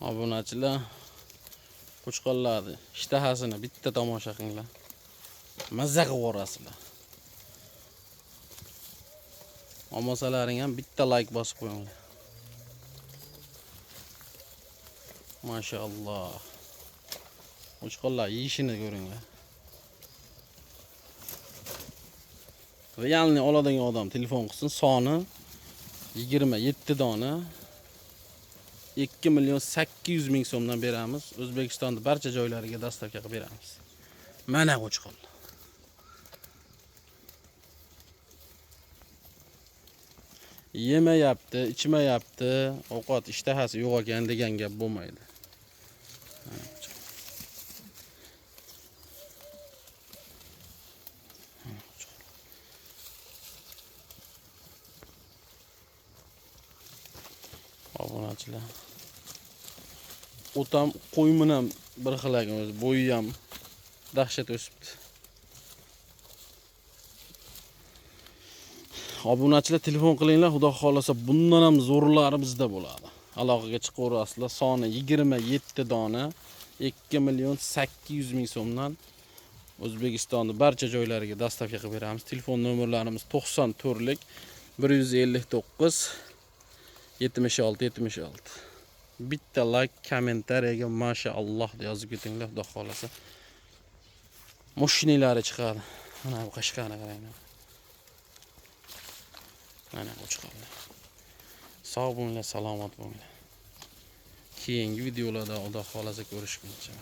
Obunachilar qo'chqonlarni ishtahasini bitta tomosha qilinglar. Mazza qilib o'rasizlar. Olmasalaring ham bitta like bosib qo'yinglar. Maşallah. Qo'chqonlar yeyishini ko'ringlar. Realni oladigan odam telefon qilsin, soni 27 dona 2 million 800 ming so'mdan beramiz. O'zbekistonning barcha joylariga dostavka qilib beramiz. Mana qo'chqonlar. Yemayapti, ichmayapti, ovqat ishtahasi yo'q ekan degan gap bo'lmaydi. Obunachilar. O'tam qo'ymin ham bir xil ekan, o'zi bo'yi ham dahshat o'sibdi. Obunachilar telefon qilinglar, xudo xolasa bundan ham zo'rlari bizda bo'ladi. Aloqaga chiqaverasizlar. Soni 27 dona 2 million 800 ming so'mdan O'zbekistonning barcha joylariga dostavka qilib beramiz. Telefon nomerlarimiz 94lik 159 76 76. Bitta like, kommentariyaga mashalloh yozib ketinglar, xudo xolasa. Mashinalari chiqadi. Mana bu Qashqarni qaranglar. Mana qo'chqonlar. Sog' bo'linglar, salomat bo'linglar. Keyingi videolarda xudo xolasa ko'rishguncha.